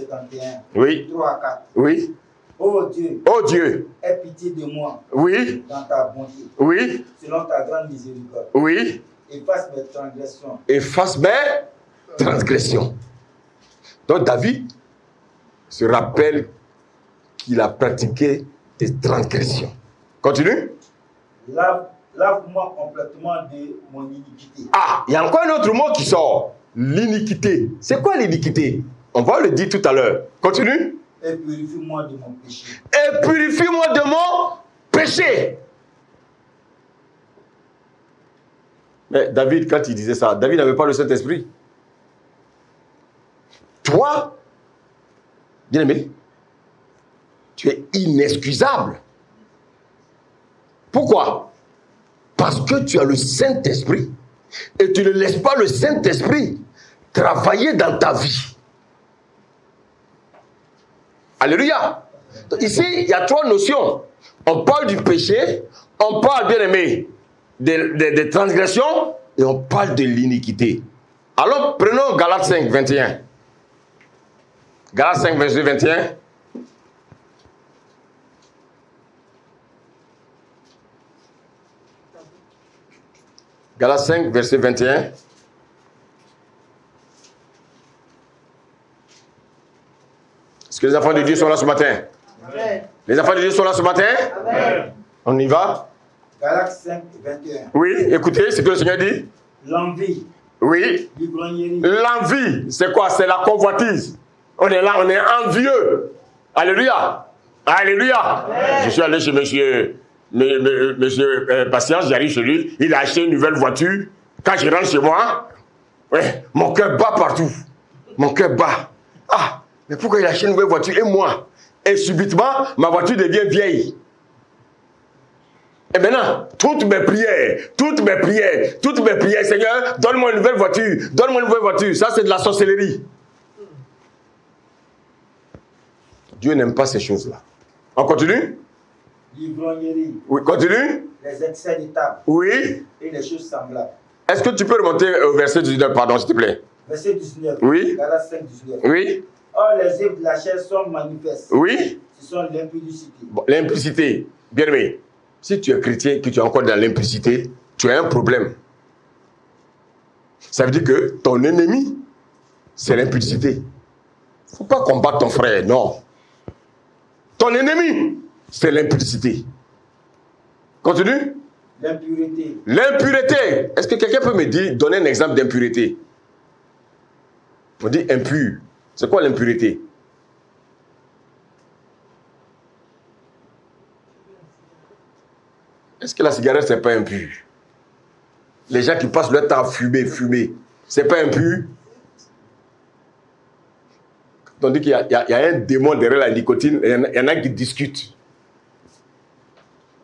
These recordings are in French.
51. Oui. 3 à 4. Oui. Ô Dieu. Oh Dieu. Aie pitié de moi. Oui. Dans ta bonté. Oui. Selon ta grande miséricorde. Oui. Efface mes transgressions. Efface mes transgressions. Donc David se rappelle qu'il a pratiqué des transgressions. Continue. Lave-moi complètement de mon iniquité. Ah, il y a encore un autre mot qui sort. L'iniquité. C'est quoi l'iniquité? On va le dire tout à l'heure. Continue. Et purifie-moi de mon péché. Et purifie-moi de mon péché. Mais David, quand il disait ça, David n'avait pas le Saint-Esprit. Toi, bien-aimé, tu es inexcusable. Pourquoi? Parce que tu as le Saint-Esprit et tu ne laisses pas le Saint-Esprit travailler dans ta vie. Alléluia. Donc ici, il y a trois notions. On parle du péché, on parle, bien-aimé, des transgressions et on parle de l'iniquité. Alors, prenons Galates 5, 21. Galates 5, verset 21. Galates 5, verset 21. Est-ce que les enfants de Dieu sont là ce matin? Amen. Les enfants de Dieu sont là ce matin? Amen. On y va? Galates 5, 21. Oui, écoutez ce que le Seigneur dit. L'envie. Oui. L'ivrognerie. L'envie, c'est quoi? C'est la convoitise. On est là, on est envieux. Alléluia. Alléluia. Amen. Je suis allé chez monsieur Patience, j'arrive chez lui. Il a acheté une nouvelle voiture. Quand je rentre chez moi, ouais, mon cœur bat partout. Mon cœur bat. Ah, mais pourquoi il a acheté une nouvelle voiture et moi? Et subitement, ma voiture devient vieille. Et maintenant, toutes mes prières, Seigneur, donne-moi une nouvelle voiture, donne-moi une nouvelle voiture. Ça, c'est de la sorcellerie. Dieu n'aime pas ces choses-là. On continue? L'ivrognerie. Oui, continue? Les excès de table. Oui. Et les choses semblables. Est-ce que tu peux remonter au verset 19, pardon, s'il te plaît? Verset 19. Oui. Galates 5, 19. Oui. Or, les œuvres de la chair sont manifestes. Oui. Ce sont l'impudicité. Bon, l'impudicité, bien aimé. Si tu es chrétien, que tu es encore dans l'impudicité, tu as un problème. Ça veut dire que ton ennemi, c'est l'impudicité. Il ne faut pas combattre ton frère, non. Ton ennemi, c'est l'impudicité. Continue. L'impureté. L'impureté. Est-ce que quelqu'un peut me dire, donner un exemple d'impureté? On dit impur. C'est quoi l'impureté? Est-ce que la cigarette, c'est pas impur? Les gens qui passent leur temps à fumer, c'est pas impur? Quand on dit qu'il y a un démon derrière la nicotine, il y en a qui discutent.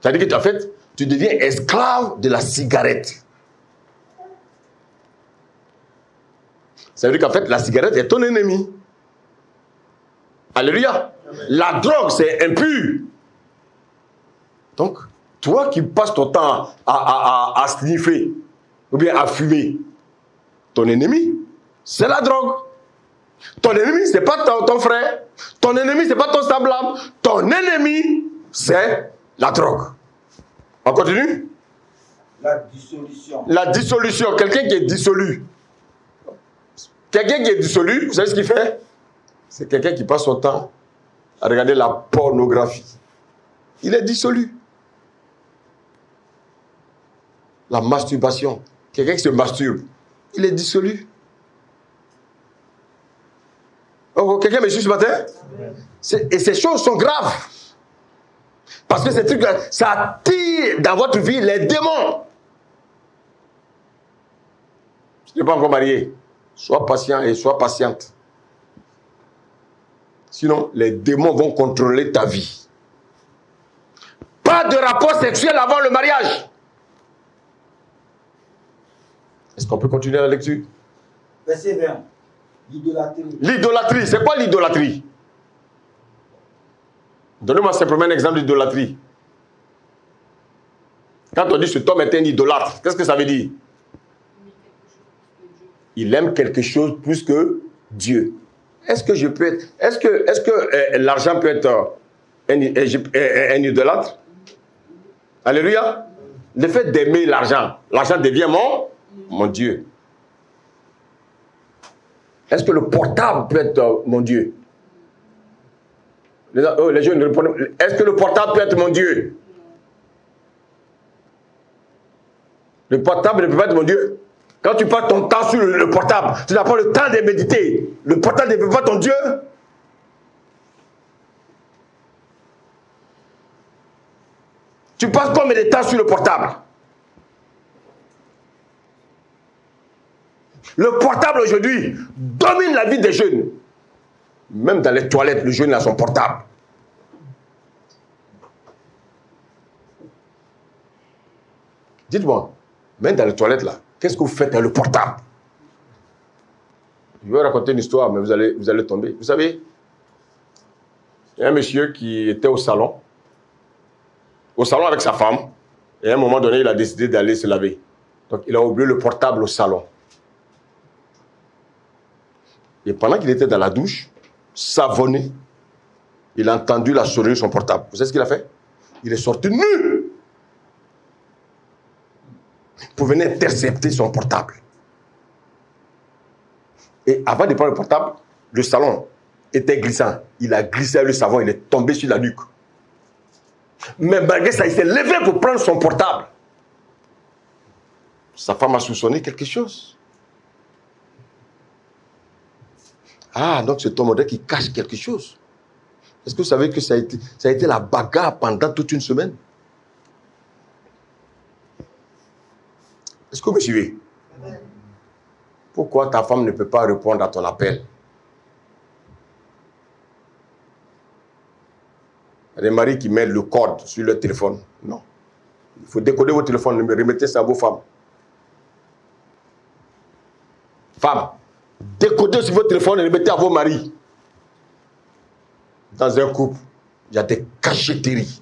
C'est-à-dire qu'en fait, tu deviens esclave de la cigarette. Ça veut dire qu'en fait, la cigarette est ton ennemi. Alléluia. Amen. La drogue, c'est impur. Donc, toi qui passes ton temps à sniffer, ou bien à fumer, ton ennemi, c'est la drogue. Ton ennemi, ce n'est pas ton frère. Ton ennemi, ce n'est pas ton semblable. Ton ennemi, c'est la drogue. On continue? La dissolution. La dissolution. Quelqu'un qui est dissolu. Quelqu'un qui est dissolu, vous savez ce qu'il fait? C'est quelqu'un qui passe son temps à regarder la pornographie. Il est dissolu. La masturbation. Quelqu'un qui se masturbe, il est dissolu. Oh, quelqu'un me suit ce matin? Et ces choses sont graves. Parce que ces trucs, ça attire dans votre vie les démons. Tu n'es pas encore marié. Sois patient et sois patiente. Sinon, les démons vont contrôler ta vie. Pas de rapport sexuel avant le mariage. Est-ce qu'on peut continuer la lecture? Verset 20. L'idolâtrie. L'idolâtrie, c'est quoi l'idolâtrie? Donnez-moi simplement un exemple d'idolâtrie. Quand on dit cet homme est un idolâtre, qu'est-ce que ça veut dire? Il aime quelque chose plus que Dieu. Est-ce que l'argent peut être un idolâtre? Alléluia. Le fait d'aimer l'argent devient mon Dieu. Est-ce que le portable peut être mon Dieu? Les jeunes répondent. Est-ce que le portable peut être mon Dieu? Le portable ne peut pas être mon Dieu. Quand tu passes ton temps sur le portable, tu n'as pas le temps de méditer. Le portable ne peut pas être ton Dieu. Tu passes combien de temps sur le portable? Le portable aujourd'hui domine la vie des jeunes. Même dans les toilettes, le jeune a son portable. Dites-moi, même dans les toilettes là, qu'est-ce que vous faites avec le portable? Je vais raconter une histoire, mais vous allez tomber. Vous savez, il y a un monsieur qui était au salon avec sa femme, et à un moment donné, il a décidé d'aller se laver. Donc, il a oublié le portable au salon. Et pendant qu'il était dans la douche, savonné, il a entendu la sonnerie de son portable. Vous savez ce qu'il a fait? Il est sorti nu pour venir intercepter son portable. Et avant de prendre le portable, le salon était glissant. Il a glissé le savon, il est tombé sur la nuque. Mais malgré ça, il s'est levé pour prendre son portable. Sa femme a soupçonné quelque chose. Ah, donc c'est ton modèle qui cache quelque chose. Est-ce que vous savez que ça a été la bagarre pendant toute une semaine? Est-ce que vous me suivez? Pourquoi ta femme ne peut pas répondre à ton appel? Il y a des maris qui mettent le code sur leur téléphone. Non. Il faut décoder votre téléphone, remettez ça à vos femmes. Femmes, décodez sur votre téléphone et remettez à vos maris. Dans un couple, il y a des cachotteries.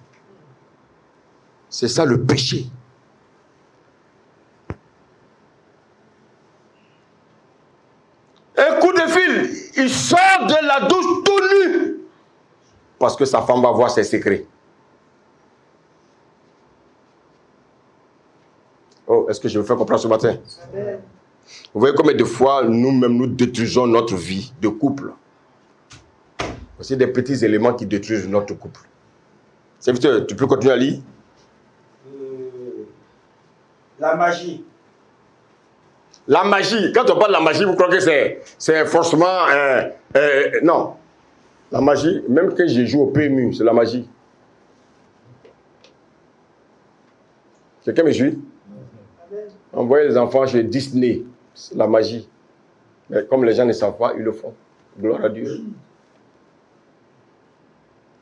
C'est ça le péché. Un coup de fil, il sort de la douche tout nu. Parce que sa femme va voir ses secrets. Oh, est-ce que je me fais comprendre ce matin? Vous voyez combien de fois nous-mêmes nous détruisons notre vie de couple. C'est des petits éléments qui détruisent notre couple. Serviteur, tu peux continuer à lire? La magie. La magie, quand on parle de la magie, vous croyez que c'est forcément... non. La magie, même quand je joue au PMU, c'est la magie. Quelqu'un me suit? Envoyer les enfants chez Disney, c'est la magie. Mais comme les gens ne savent pas, ils le font. Gloire à Dieu.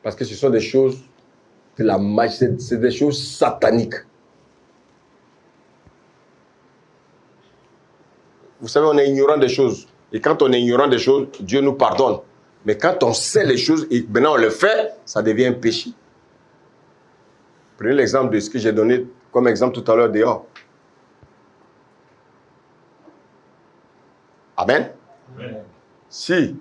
Parce que ce sont des choses de la magie, c'est des choses sataniques. Vous savez, on est ignorant des choses. Et quand on est ignorant des choses, Dieu nous pardonne. Mais quand on sait les choses et maintenant on le fait, ça devient un péché. Prenez l'exemple de ce que j'ai donné comme exemple tout à l'heure dehors. Amen. Amen. Si,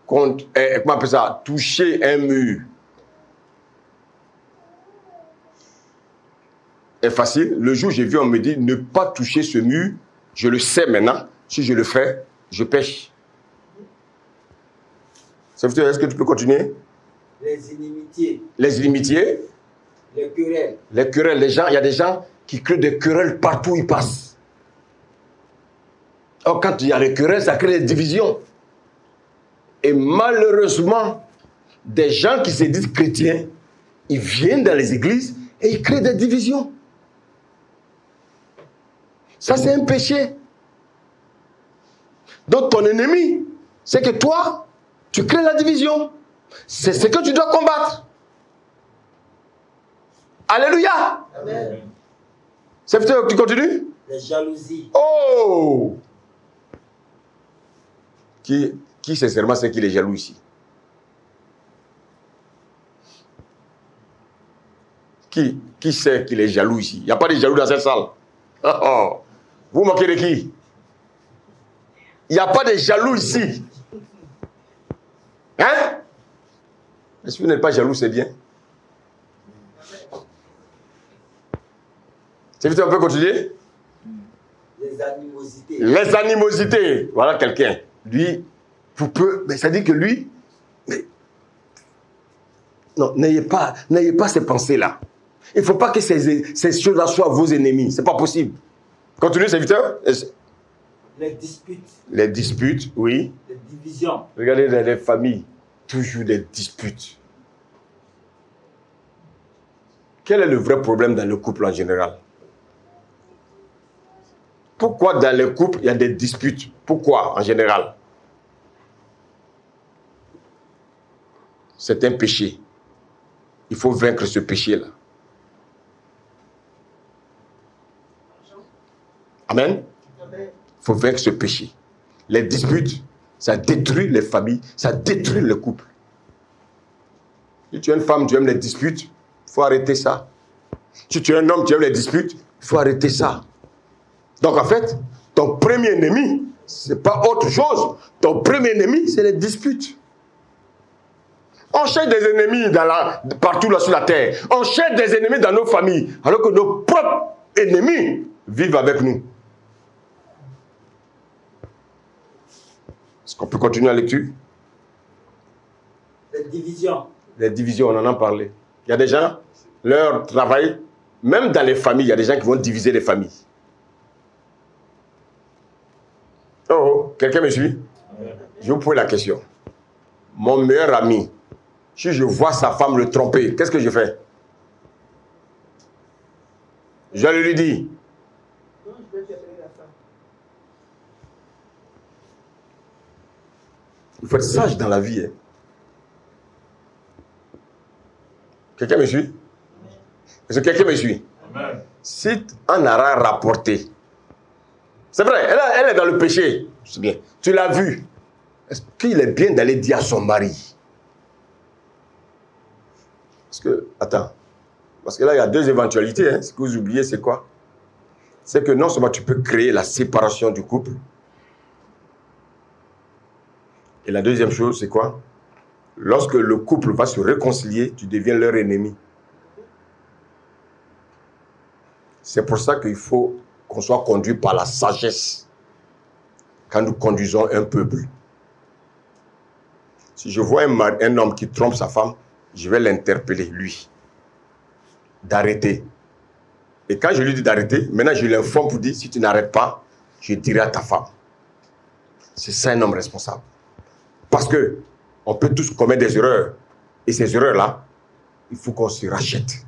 comment on appelle ça, toucher un mur est facile. Le jour où j'ai vu, on me dit ne pas toucher ce mur, je le sais maintenant. Si je le fais, je pêche. Est-ce que tu peux continuer? Les inimitiés. Les inimitiés. Les querelles. Les querelles. Les gens, il y a des gens qui créent des querelles partout où ils passent. Or, quand il y a les querelles, ça crée des divisions. Et malheureusement, des gens qui se disent chrétiens, ils viennent dans les églises et ils créent des divisions. Ça, c'est un péché. Donc, ton ennemi, c'est que toi, tu crées la division. C'est ce que tu dois combattre. Alléluia. Amen. Serviteur, tu continues? Les jalousies. Oh! Qui sincèrement sait qu'il est jaloux ici? Qui sait qu'il est jaloux ici? Il n'y a pas de jaloux dans cette salle. Oh, oh. Vous moquez de qui? Il n'y a pas de jaloux ici. Hein? Si vous n'êtes pas jaloux, c'est bien. C'est vite, on peut continuer? Les animosités. Les animosités. Voilà quelqu'un. Lui, vous pouvez. Mais ça dit que lui. Mais, non, n'ayez pas ces pensées-là. Il ne faut pas que ces choses-là soient vos ennemis. Ce n'est pas possible. Continue, serviteur. Les disputes. Les disputes, oui. Les divisions. Regardez les familles. Toujours des disputes. Quel est le vrai problème dans le couple en général? Pourquoi dans le couple, il y a des disputes? Pourquoi en général? C'est un péché. Il faut vaincre ce péché-là. Amen. Il faut vaincre ce péché. Les disputes, ça détruit les familles, ça détruit le couple. Si tu es une femme, tu aimes les disputes, il faut arrêter ça. Si tu es un homme, tu aimes les disputes, il faut arrêter ça. Donc en fait, ton premier ennemi, ce n'est pas autre chose. Ton premier ennemi, c'est les disputes. On cherche des ennemis partout là sur la terre. On cherche des ennemis dans nos familles, alors que nos propres ennemis vivent avec nous. Est-ce qu'on peut continuer la lecture? Les divisions. Les divisions, on en a parlé. Il y a des gens, leur travail, même dans les familles, il y a des gens qui vont diviser les familles. Oh, quelqu'un me suit? Je vous pose la question. Mon meilleur ami, si je vois sa femme le tromper, qu'est-ce que je fais? Je lui dis. Il faut être sage dans la vie. Hein. Quelqu'un me suit? Est-ce que quelqu'un me suit? Amen. Si on aura rapporté, c'est vrai, elle est dans le péché, c'est bien. Tu l'as vu. Est-ce qu'il est bien d'aller dire à son mari? Parce que, attends, parce que là, il y a deux éventualités. Hein. Ce que vous oubliez, c'est quoi? C'est que non seulement tu peux créer la séparation du couple, et la deuxième chose, c'est quoi? Lorsque le couple va se réconcilier, tu deviens leur ennemi. C'est pour ça qu'il faut qu'on soit conduit par la sagesse quand nous conduisons un peuple. Si je vois un homme qui trompe sa femme, je vais l'interpeller, lui, d'arrêter. Et quand je lui dis d'arrêter, maintenant je l'informe pour dire, si tu n'arrêtes pas, je dirai à ta femme. C'est ça un homme responsable. Parce que on peut tous commettre des erreurs. Et ces erreurs-là, il faut qu'on se rachète.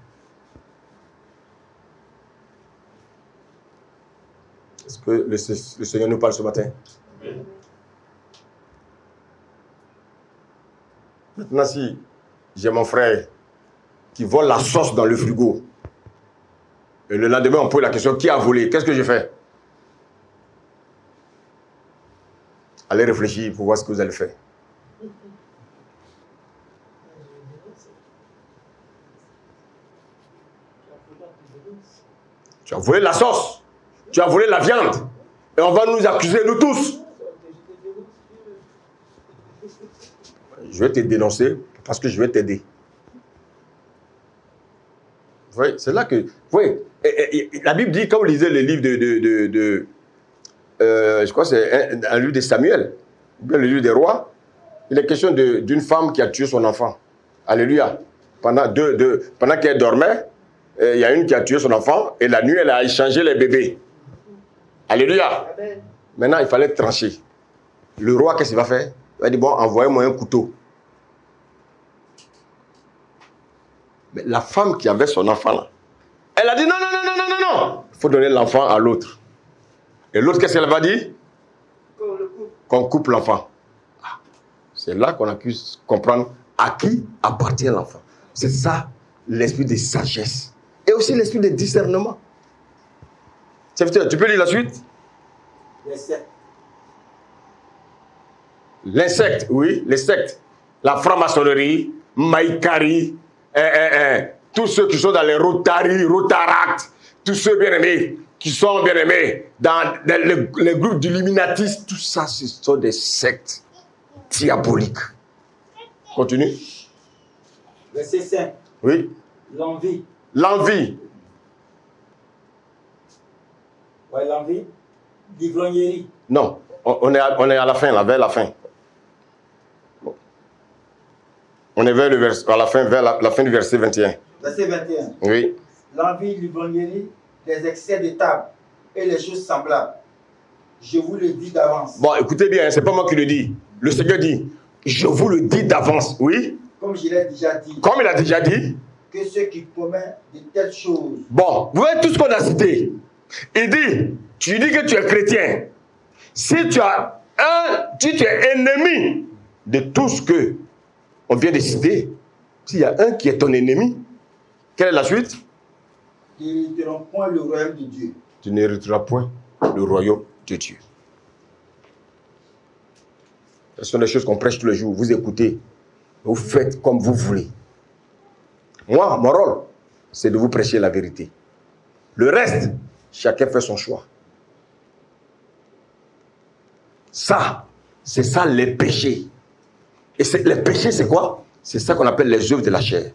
Est-ce que le Seigneur nous parle ce matin? Oui. Maintenant, si j'ai mon frère qui vole la sauce dans le frigo, et le lendemain, on pose la question, qui a volé? Qu'est-ce que je fais? Allez réfléchir pour voir ce que vous allez faire. Tu as volé la sauce, tu as volé la viande, et on va nous accuser, nous tous. Je vais te dénoncer parce que je vais t'aider. Vous voyez, c'est là que... Vous voyez, la Bible dit, quand vous lisez le livre je crois que c'est un livre de Samuel, ou bien le livre des rois, il est question d'une femme qui a tué son enfant. Alléluia. Pendant qu'elle dormait, il y a une qui a tué son enfant, et la nuit, elle a échangé les bébés. Alléluia. Amen. Maintenant, il fallait trancher. Le roi, qu'est-ce qu'il va faire? Il va dire, bon, envoyez-moi un couteau. Mais la femme qui avait son enfant là, elle a dit, non. Il faut donner l'enfant à l'autre. Et l'autre, qu'est-ce qu'elle va dire? Qu'on coupe l'enfant. Ah, c'est là qu'on a pu comprendre à qui appartient l'enfant. C'est ça, l'esprit de sagesse. Et aussi l'esprit de discernement. Tu peux lire la suite? L'insecte, oui, les sectes. La franc-maçonnerie, Maïkari, tous ceux qui sont dans les Rotaractes, tous ceux bien-aimés, qui sont bien-aimés dans les groupes d'illuminatistes, tout ça, ce sont des sectes diaboliques. Continue. Verset 5. Oui. L'envie. L'envie. Ouais, l'envie. L'ivrognerie. Non. On est à la fin, là, vers la fin. On est vers à la fin, vers la fin du verset 21. Verset 21. Oui. L'envie, l'ivrognerie, les excès de table et les choses semblables. Je vous le dis d'avance. Bon, écoutez bien, c'est pas moi qui le dis. Le Seigneur dit, je vous le dis d'avance. Oui. Comme je l'ai déjà dit. Comme il a déjà dit. Que ceux qui commettent de telles choses. Bon, vous voyez tout ce qu'on a cité. Il dit, tu dis que tu es chrétien. Si tu es ennemi de tout ce que on vient de citer, s'il y a un qui est ton ennemi, quelle est la suite? Ils n'hériteront point le royaume de Dieu. Tu n'hériteras point le royaume de Dieu. Ce sont des choses qu'on prêche tous les jours. Vous écoutez, vous faites comme vous voulez. Moi, mon rôle, c'est de vous prêcher la vérité. Le reste, chacun fait son choix. Ça, c'est ça les péchés. Et les péchés, c'est quoi? C'est ça qu'on appelle les œuvres de la chair.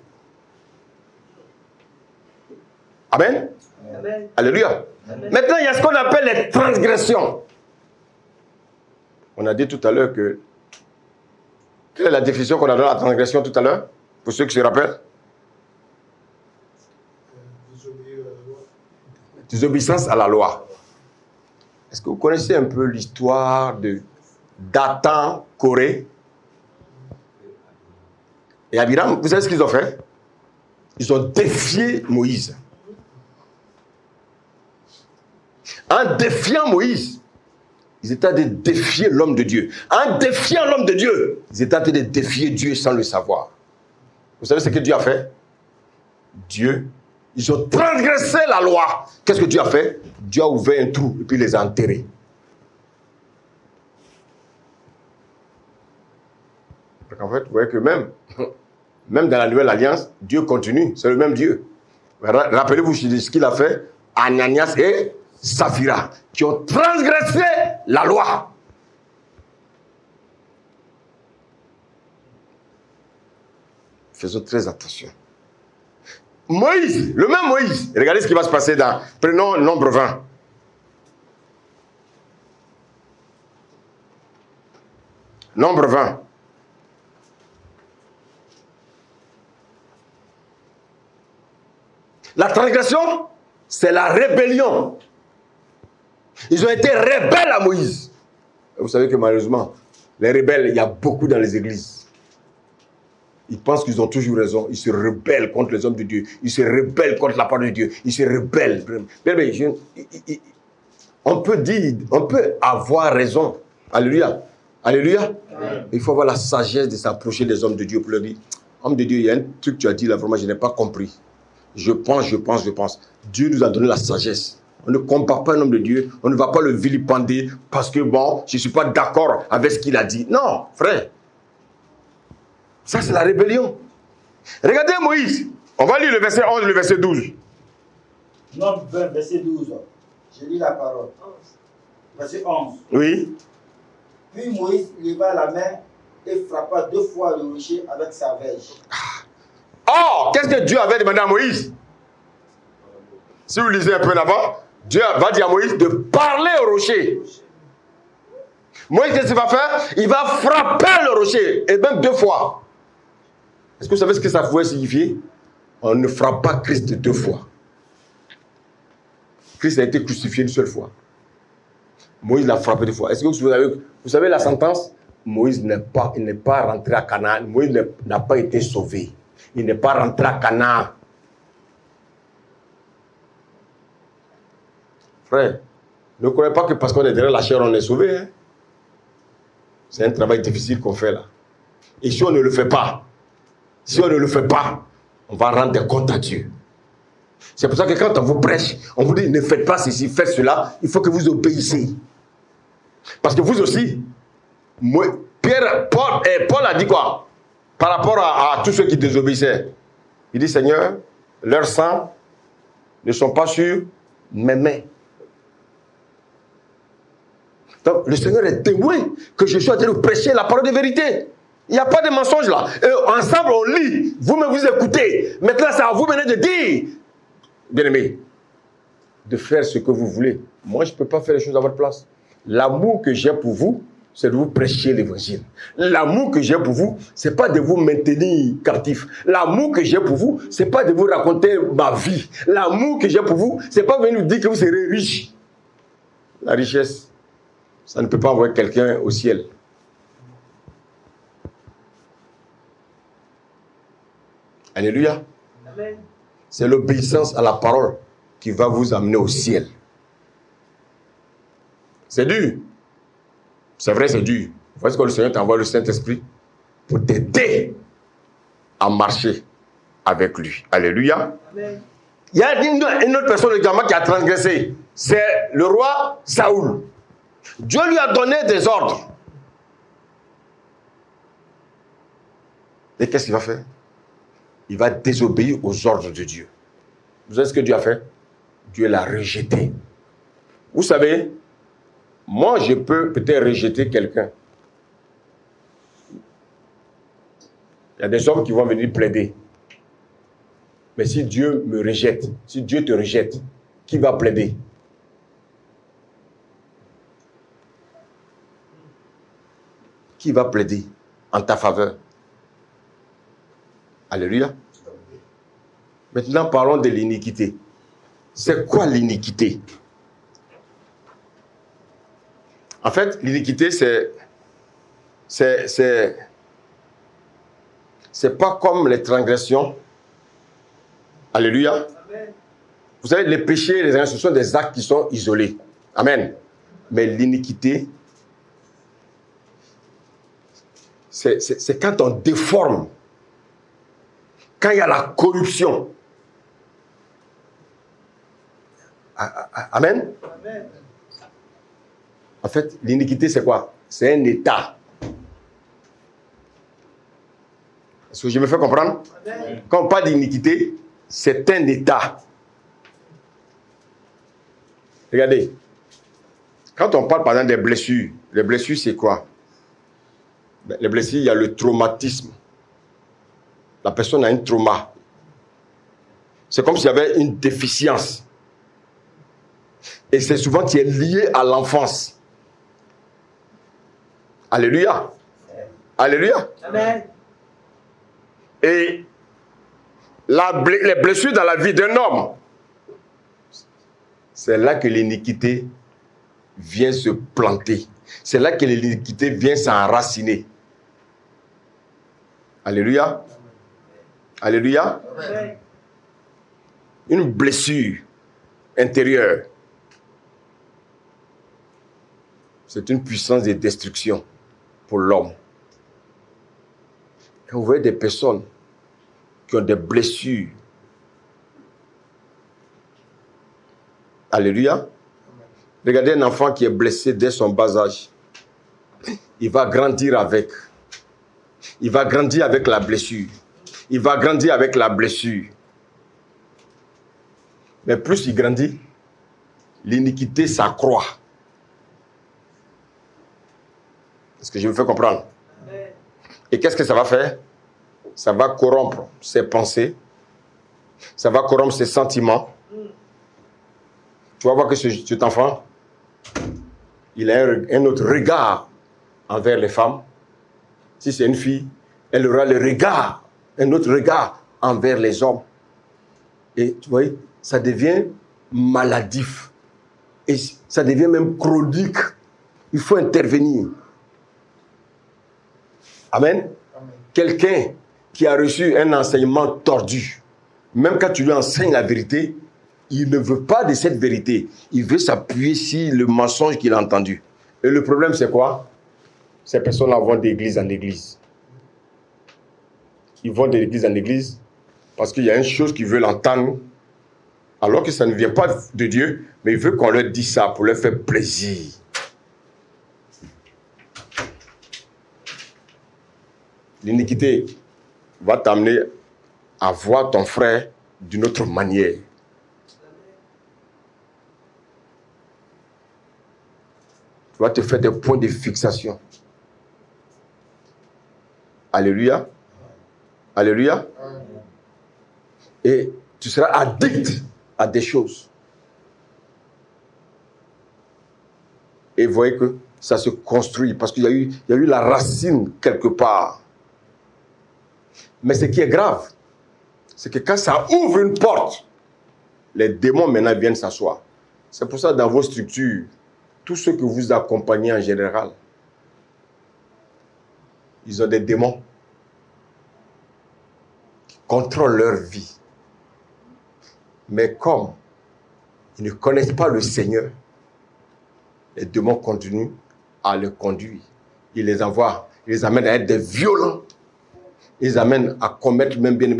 Amen? Amen. Alléluia. Amen. Maintenant, il y a ce qu'on appelle les transgressions. On a dit tout à l'heure que... Quelle est la définition qu'on a donnée à la transgression tout à l'heure? Pour ceux qui se rappellent? Désobéissance à la loi. Est-ce que vous connaissez un peu l'histoire de Dathan, Corée et Abiram? Vous savez ce qu'ils ont fait? Ils ont défié Moïse. En défiant Moïse, ils étaient en train de défier l'homme de Dieu. En défiant l'homme de Dieu, ils étaient en train de défier Dieu sans le savoir. Vous savez ce que Dieu a fait? Ils ont transgressé la loi. Qu'est-ce que Dieu a fait? Dieu a ouvert un trou et puis les a enterrés. En fait, vous voyez que même dans la nouvelle alliance, Dieu continue. C'est le même Dieu. Rappelez-vous ce qu'il a fait à Ananias et Saphira, qui ont transgressé la loi. Faisons très attention. Moïse, le même Moïse, regardez ce qui va se passer dans, prenons Nombre 20. Nombre 20. La transgression, c'est la rébellion. Ils ont été rebelles à Moïse. Vous savez que malheureusement, les rebelles, il y a beaucoup dans les églises. Ils pensent qu'ils ont toujours raison. Ils se rebellent contre les hommes de Dieu. Ils se rebellent contre la parole de Dieu. Ils se rebellent. On peut avoir raison. Alléluia. Alléluia. Amen. Il faut avoir la sagesse de s'approcher des hommes de Dieu pour leur dire, homme de Dieu, il y a un truc que tu as dit là, vraiment, je n'ai pas compris. Je pense. Dieu nous a donné la sagesse. On ne compare pas un homme de Dieu. On ne va pas le vilipender parce que bon, je ne suis pas d'accord avec ce qu'il a dit. Non, frère. Ça, c'est la rébellion. Regardez Moïse. On va lire le verset 11 et le verset 12. Nombre 20, verset 12. Je lis la parole. Verset 11. Oui. Puis Moïse leva la main et frappa 2 fois le rocher avec sa verge. Oh, qu'est-ce que Dieu avait demandé à Moïse? Si vous lisez un peu là-bas, Dieu va dire à Moïse de parler au rocher. Moïse, qu'est-ce qu'il va faire? Il va frapper le rocher, et même 2 fois. Est-ce que vous savez ce que ça pouvait signifier? On ne frappe pas Christ 2 fois. Christ a été crucifié une seule fois. Moïse l'a frappé 2 fois. Est-ce que vous savez la sentence? Moïse n'est pas rentré à Canaan. Moïse n'a pas été sauvé. Il n'est pas rentré à Canaan. Frère, ne croyez pas que parce qu'on est derrière la chair, on est sauvé. Hein? C'est un travail difficile qu'on fait là. Et si on ne le fait pas, on va rendre des comptes à Dieu. C'est pour ça que quand on vous prêche, on vous dit ne faites pas ceci, faites cela, il faut que vous obéissiez. Parce que vous aussi, Paul a dit quoi? Par rapport à tous ceux qui désobéissaient. Il dit, Seigneur, leurs sangs ne sont pas sur mes mains. Donc, le Seigneur est témoin que je suis en train de prêcher la parole de vérité. Il n'y a pas de mensonge là. Et ensemble, on lit. Vous-même, vous écoutez. Maintenant, c'est à vous maintenant de dire, bien-aimé, de faire ce que vous voulez. Moi, je ne peux pas faire les choses à votre place. L'amour que j'ai pour vous, c'est de vous prêcher l'évangile. L'amour que j'ai pour vous, ce n'est pas de vous maintenir captif. L'amour que j'ai pour vous, ce n'est pas de vous raconter ma vie. L'amour que j'ai pour vous, ce n'est pas venir nous dire que vous serez riche. La richesse, ça ne peut pas envoyer quelqu'un au ciel. Alléluia. Amen. C'est l'obéissance à la parole qui va vous amener au ciel. C'est dur. C'est vrai, c'est dur. Voici que le Seigneur t'envoie le Saint-Esprit pour t'aider à marcher avec lui. Alléluia. Amen. Il y a une autre personne également qui a transgressé. C'est le roi Saoul. Dieu lui a donné des ordres. Et qu'est-ce qu'il va faire? Il va désobéir aux ordres de Dieu. Vous savez ce que Dieu a fait? Dieu l'a rejeté. Vous savez, moi je peux peut-être rejeter quelqu'un. Il y a des hommes qui vont venir plaider. Mais si Dieu me rejette, si Dieu te rejette, qui va plaider? Qui va plaider en ta faveur? Alléluia. Maintenant, parlons de l'iniquité. C'est quoi l'iniquité? En fait, l'iniquité, c'est pas comme les transgressions. Alléluia. Amen. Vous savez, les péchés et les transgressions, ce sont des actes qui sont isolés. Amen. Mais l'iniquité, c'est quand on déforme. Quand il y a la corruption. Amen. Amen. En fait, l'iniquité, c'est quoi? C'est un état. Est-ce que je me fais comprendre? Amen. Quand on parle d'iniquité, c'est un état. Regardez. Quand on parle, par exemple, des blessures, les blessures, c'est quoi? Les blessures, il y a le traumatisme. La personne a un trauma. C'est comme s'il y avait une déficience. Et c'est souvent qui est lié à l'enfance. Alléluia. Alléluia. Amen. Et les blessures dans la vie d'un homme, c'est là que l'iniquité vient se planter. C'est là que l'iniquité vient s'enraciner. Alléluia. Alléluia. Amen. Une blessure intérieure, c'est une puissance de destruction pour l'homme. Quand vous voyez des personnes qui ont des blessures, alléluia, regardez un enfant qui est blessé dès son bas âge, il va grandir avec. Il va grandir avec la blessure. Il va grandir avec la blessure. Mais plus il grandit, l'iniquité s'accroît. Est-ce que je me fais comprendre? Amen. Et qu'est-ce que ça va faire? Ça va corrompre ses pensées. Ça va corrompre ses sentiments. Tu vas voir que cet enfant, il a un autre regard envers les femmes. Si c'est une fille, elle aura le regard, un autre regard envers les hommes. Et tu vois, ça devient maladif. Et ça devient même chronique. Il faut intervenir. Amen. Amen. Quelqu'un qui a reçu un enseignement tordu, même quand tu lui enseignes la vérité, il ne veut pas de cette vérité. Il veut s'appuyer sur le mensonge qu'il a entendu. Et le problème, c'est quoi? Ces personnes-là vont d'église en église. Ils vont d'église en église parce qu'il y a une chose qu'ils veulent entendre, alors que ça ne vient pas de Dieu, mais ils veulent qu'on leur dise ça pour leur faire plaisir. L'iniquité va t'amener à voir ton frère d'une autre manière. Tu vas te faire des points de fixation. Alléluia. Alléluia. Et tu seras addict à des choses. Et vous voyez que ça se construit parce qu'il y a eu la racine quelque part. Mais ce qui est grave, c'est que quand ça ouvre une porte, les démons maintenant viennent s'asseoir. C'est pour ça dans vos structures, tous ceux que vous accompagnez en général, ils ont des démons qui contrôlent leur vie. Mais comme ils ne connaissent pas le Seigneur, les démons continuent à le conduire. Ils les envoient, ils les amènent à être des violents. Ils les amènent à commettre même bien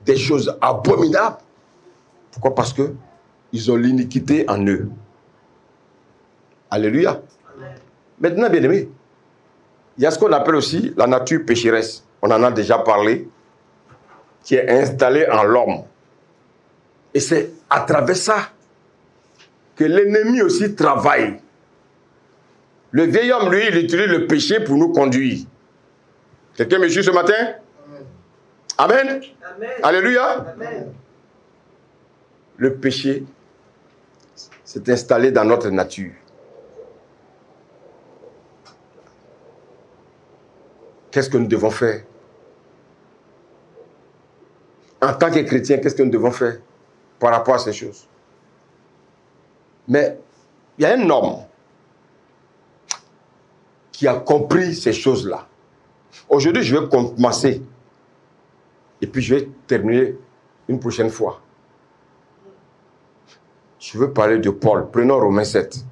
des choses abominables. Pourquoi? Parce que ils ont l'iniquité en eux. Alléluia. Amen. Maintenant, bien aimé, il y a ce qu'on appelle aussi la nature pécheresse. On en a déjà parlé, qui est installée en l'homme. Et c'est à travers ça que l'ennemi aussi travaille. Le vieil homme, lui, il utilise le péché pour nous conduire. Quelqu'un me suit ce matin? Amen. Amen. Amen. Alléluia. Amen. Le péché s'est installé dans notre nature. Qu'est-ce que nous devons faire? En tant que chrétiens, qu'est-ce que nous devons faire par rapport à ces choses? Mais il y a un homme qui a compris ces choses-là. Aujourd'hui, je vais commencer et puis je vais terminer une prochaine fois. Je veux parler de Paul. Prenons Romains 7.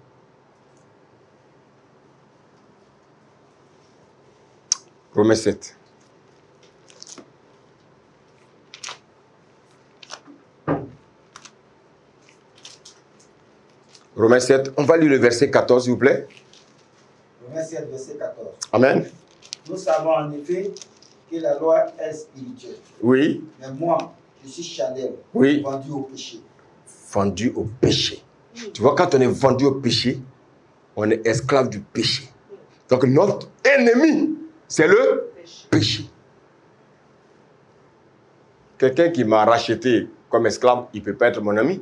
Romains 7. Romains 7. On va lire le verset 14, s'il vous plaît. Romains 7, verset 14. Amen. Nous savons en effet que la loi est spirituelle. Oui. Mais moi, je suis charnel, oui. Vendu au péché. Vendu au péché. Tu vois, quand on est vendu au péché, on est esclave du péché. Donc notre ennemi, c'est le péché. Quelqu'un qui m'a racheté comme esclave, il ne peut pas être mon ami.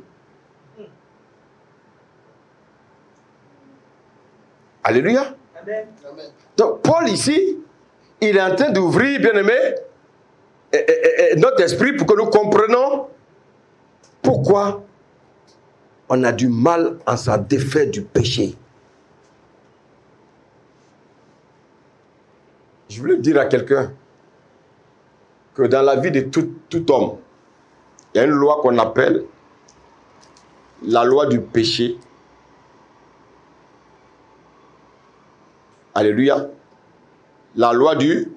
Alléluia. Amen. Donc Paul ici, il est en train d'ouvrir, bien aimé, notre esprit pour que nous comprenions pourquoi on a du mal à s'en défaire du péché. Je voulais dire à quelqu'un que dans la vie de tout homme, il y a une loi qu'on appelle la loi du péché. Alléluia. La loi du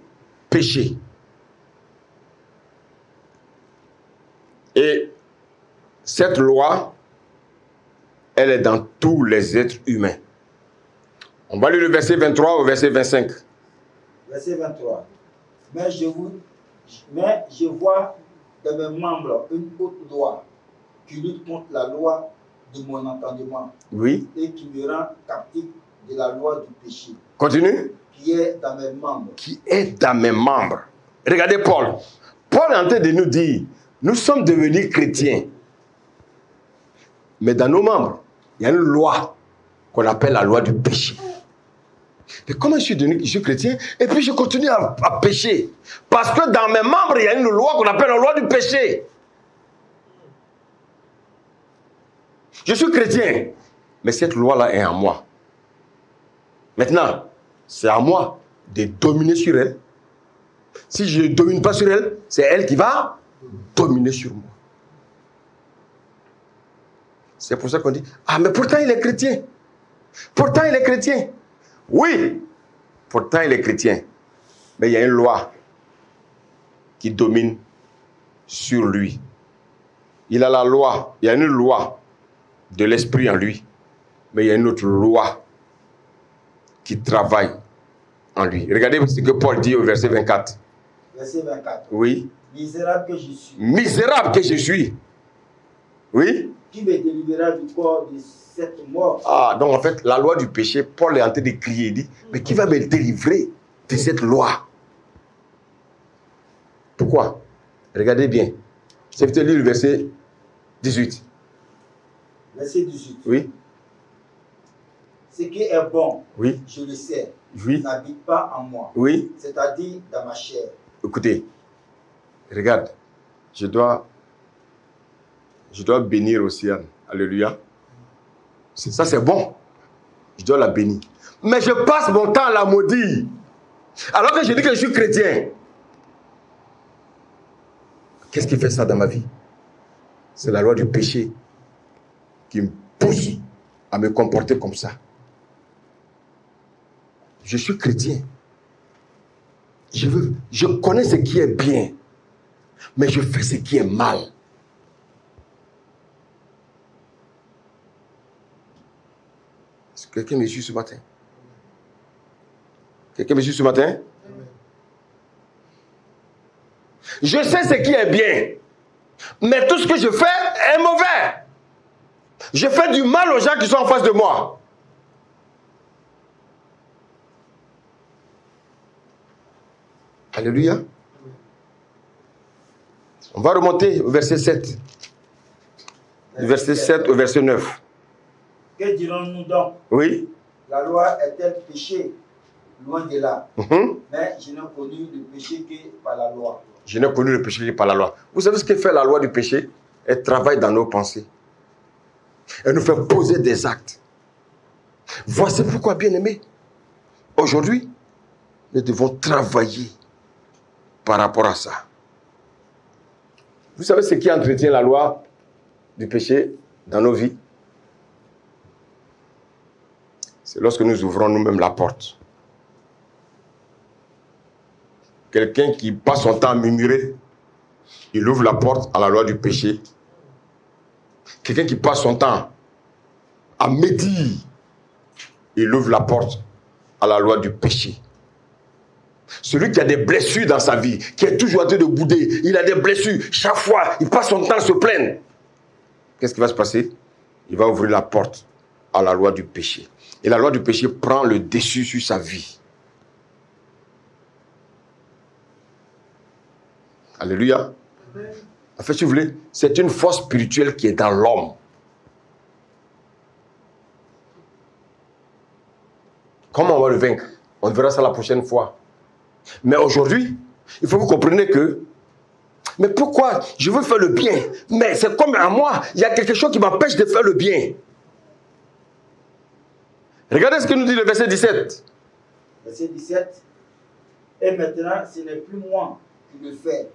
péché. Et cette loi, elle est dans tous les êtres humains. On va lire le verset 23 au verset 25. Verset 23. Mais je vois dans mes membres une autre loi qui lutte contre la loi de mon entendement. Oui. Et qui me rend captif de la loi du péché. Continue. Qui est dans mes membres. Qui est dans mes membres. Regardez Paul. Paul est en train de nous dire, nous sommes devenus chrétiens. Mais dans nos membres, il y a une loi qu'on appelle la loi du péché. Et comment je suis chrétien et puis je continue à pécher? Parce que dans mes membres, il y a une loi qu'on appelle la loi du péché. Je suis chrétien, mais cette loi-là est en moi. Maintenant, c'est à moi de dominer sur elle. Si je ne domine pas sur elle, c'est elle qui va dominer sur moi. C'est pour ça qu'on dit, ah mais pourtant il est chrétien. Pourtant il est chrétien. Oui, pourtant il est chrétien. Mais il y a une loi qui domine sur lui. Il a la loi, il y a une loi de l'esprit en lui. Mais il y a une autre loi qui travaille en lui. Regardez ce que Paul dit au verset 24. Verset 24. Oui. Misérable que je suis. Misérable que je suis. Oui. Qui me délivra du corps de cette mort? Ah, donc en fait, la loi du péché, Paul est en train de crier, il dit, mais qui va me délivrer de cette loi? pourquoi? Regardez bien. C'est peut-être lire le verset 18. Verset 18. Oui. Ce qui est bon, Oui. je le sais, Oui. n'habite pas en moi. Oui. C'est-à-dire dans ma chair. Écoutez, regarde, je dois bénir Océane. Alléluia. Ça, c'est bon. Je dois la bénir. Mais je passe mon temps à la maudire. Alors que je dis que je suis chrétien. Qu'est-ce qui fait ça dans ma vie? C'est la loi du péché qui me pousse à me comporter comme ça. Je suis chrétien. Je connais ce qui est bien, mais je fais ce qui est mal. Est-ce que quelqu'un me suit ce matin? Quelqu'un me suit ce matin? Je sais ce qui est bien, mais tout ce que je fais est mauvais. Je fais du mal aux gens qui sont en face de moi. Alléluia. On va remonter au verset 7. Du verset 7 au verset 9. Que dirons-nous donc? Oui. La loi est-elle péché? Loin de là. Mais je n'ai connu le péché que par la loi. Je n'ai connu le péché que par la loi. Vous savez ce que fait la loi du péché? Elle travaille dans nos pensées. Elle nous fait poser des actes. Voici pourquoi, bien-aimés, aujourd'hui, nous devons travailler par rapport à ça. Vous savez ce qui entretient la loi du péché dans nos vies? C'est lorsque nous ouvrons nous-mêmes la porte. Quelqu'un qui passe son temps à murmurer, il ouvre la porte à la loi du péché. Quelqu'un qui passe son temps à médire, il ouvre la porte à la loi du péché. Celui qui a des blessures dans sa vie, qui est toujours en train de bouder, il a des blessures, chaque fois, il passe son temps à se plaindre. Qu'est-ce qui va se passer? Il va ouvrir la porte à la loi du péché. Et la loi du péché prend le dessus sur sa vie. Alléluia. En fait, si vous voulez, c'est une force spirituelle qui est dans l'homme. Comment on va le vaincre? On verra ça la prochaine fois. Mais aujourd'hui, il faut que vous compreniez que, mais pourquoi je veux faire le bien, mais c'est comme à moi, il y a quelque chose qui m'empêche de faire le bien. Regardez ce que nous dit le verset 17. Verset 17. Et maintenant, ce n'est plus moi qui le fais,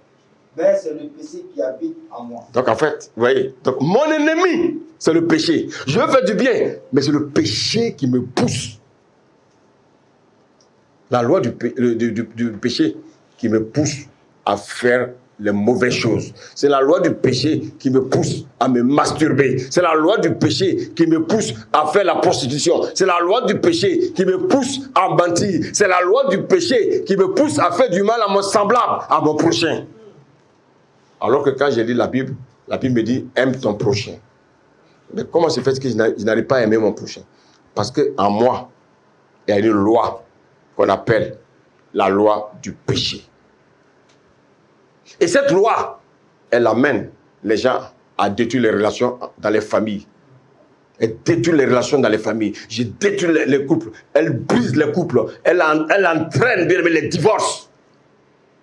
mais c'est le péché qui habite en moi. Donc en fait, vous voyez, donc mon ennemi, c'est le péché. Je veux faire du bien, mais c'est le péché qui me pousse. La loi du péché qui me pousse à faire les mauvaises choses. C'est la loi du péché qui me pousse à me masturber. C'est la loi du péché qui me pousse à faire la prostitution. C'est la loi du péché qui me pousse à mentir. C'est la loi du péché qui me pousse à faire du mal à mon semblable, à mon prochain. Alors que quand je lis la Bible me dit aime ton prochain. Mais comment se fait que je n'arrive pas à aimer mon prochain? Parce qu'en moi, il y a une loi qu'on appelle la loi du péché. Et cette loi, elle amène les gens à détruire les relations dans les familles. Elle détruit les relations dans les familles. Je détruis les couples. Elle brise les couples. Elle entraîne bien les divorces.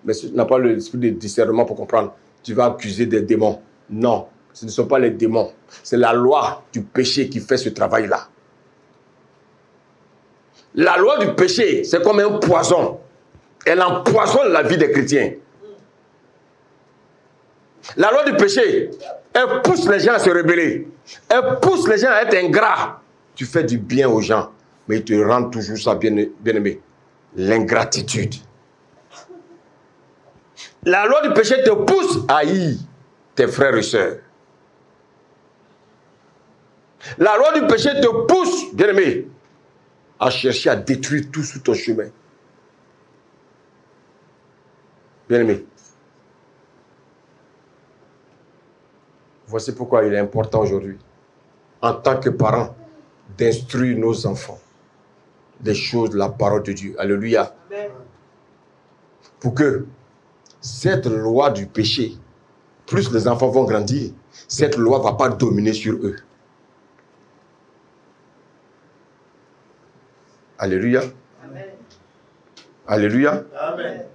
Mais si tu n'as pas l'esprit de discernement pour comprendre, tu vas accuser des démons. Non, ce ne sont pas les démons. C'est la loi du péché qui fait ce travail-là. La loi du péché, c'est comme un poison. Elle empoisonne la vie des chrétiens. La loi du péché, elle pousse les gens à se rebeller. Elle pousse les gens à être ingrats. Tu fais du bien aux gens, mais ils te rendent toujours ça, bien-aimé. L'ingratitude. La loi du péché te pousse à haïr tes frères et sœurs. La loi du péché te pousse, bien-aimé, à chercher à détruire tout sur ton chemin. Bien-aimé, voici pourquoi il est important aujourd'hui, en tant que parents, d'instruire nos enfants des choses de la parole de Dieu. Alléluia. Amen. Pour que, cette loi du péché, plus les enfants vont grandir, cette loi ne va pas dominer sur eux. Alléluia. Amen. Alléluia. Amen.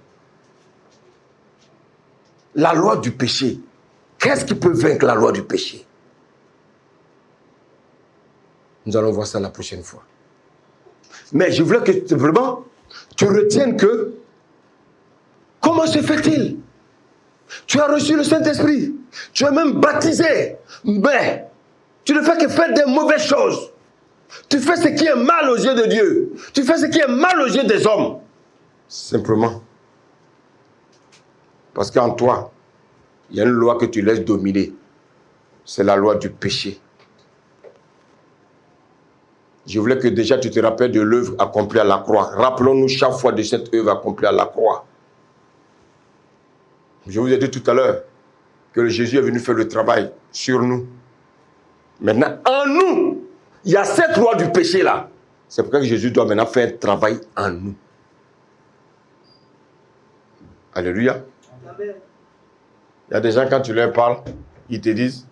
La loi du péché. Qu'est-ce qui peut vaincre la loi du péché? Nous allons voir ça la prochaine fois. Mais je voulais que vraiment tu retiennes que comment se fait-il? Tu as reçu le Saint-Esprit, tu es même baptisé, mais tu ne fais que faire des mauvaises choses. Tu fais ce qui est mal aux yeux de Dieu. Tu fais ce qui est mal aux yeux des hommes. Simplement parce qu'en toi, il y a une loi que tu laisses dominer. C'est la loi du péché. Je voulais que déjà tu te rappelles de l'œuvre accomplie à la croix. Rappelons-nous chaque fois de cette œuvre accomplie à la croix. Je vous ai dit tout à l'heure que Jésus est venu faire le travail sur nous. Maintenant, en nous, il y a cette loi du péché là. C'est pourquoi Jésus doit maintenant faire un travail en nous. Alléluia. Amen. Il y a des gens, quand tu leur parles, ils te disent: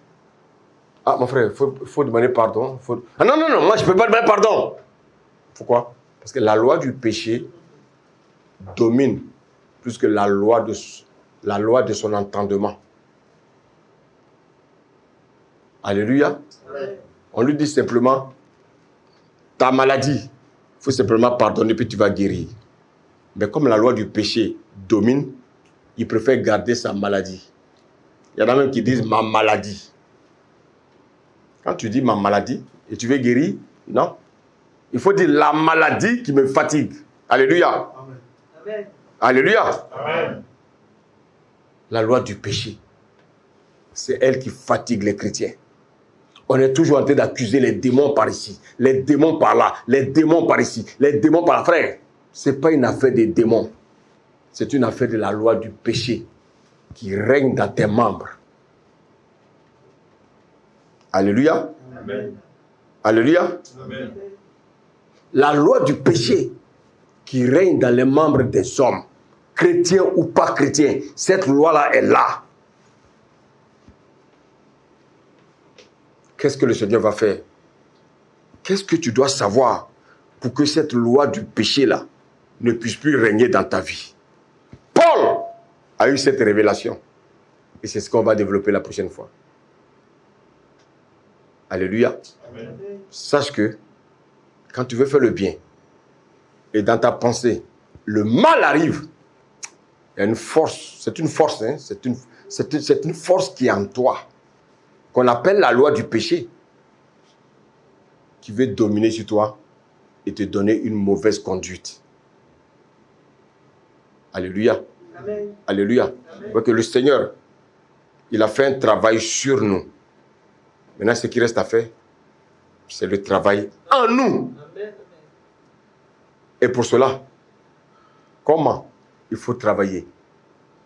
ah, mon frère, il faut demander pardon. Ah non, moi je ne peux pas demander pardon. Pourquoi? Parce que la loi du péché domine plus que la loi de son entendement. Alléluia. Amen. On lui dit simplement: ta maladie, il faut simplement pardonner puis tu vas guérir. Mais comme la loi du péché domine, il préfère garder sa maladie. Il y en a même qui disent ma maladie. Quand tu dis ma maladie et tu veux guérir, non. Il faut dire la maladie qui me fatigue. Alléluia. Amen. Alléluia. Amen. La loi du péché, c'est elle qui fatigue les chrétiens. On est toujours en train d'accuser les démons par ici, les démons par là, les démons par ici, les démons par là. Frère, ce n'est pas une affaire des démons. C'est une affaire de la loi du péché qui règne dans tes membres. Alléluia. Amen. Alléluia. Amen. La loi du péché qui règne dans les membres des hommes, chrétiens ou pas chrétiens, cette loi-là est là. Qu'est-ce que le Seigneur va faire? Qu'est-ce que tu dois savoir pour que cette loi du péché-là ne puisse plus régner dans ta vie? Paul a eu cette révélation. Et c'est ce qu'on va développer la prochaine fois. Alléluia. Amen. Sache que quand tu veux faire le bien et dans ta pensée, le mal arrive, il y a une force, c'est une force, hein? C'est une force qui est en toi, qu'on appelle la loi du péché, qui veut dominer sur toi et te donner une mauvaise conduite. Alléluia. Amen. Alléluia. Parce que le Seigneur, il a fait un travail sur nous. Maintenant, ce qui reste à faire, c'est le travail en nous. Amen. Et pour cela, comment il faut travailler?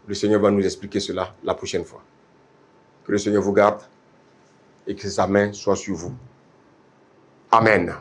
Le Seigneur va nous expliquer cela la prochaine fois. Que le Seigneur vous garde et que sa main soit sur vous. Amen.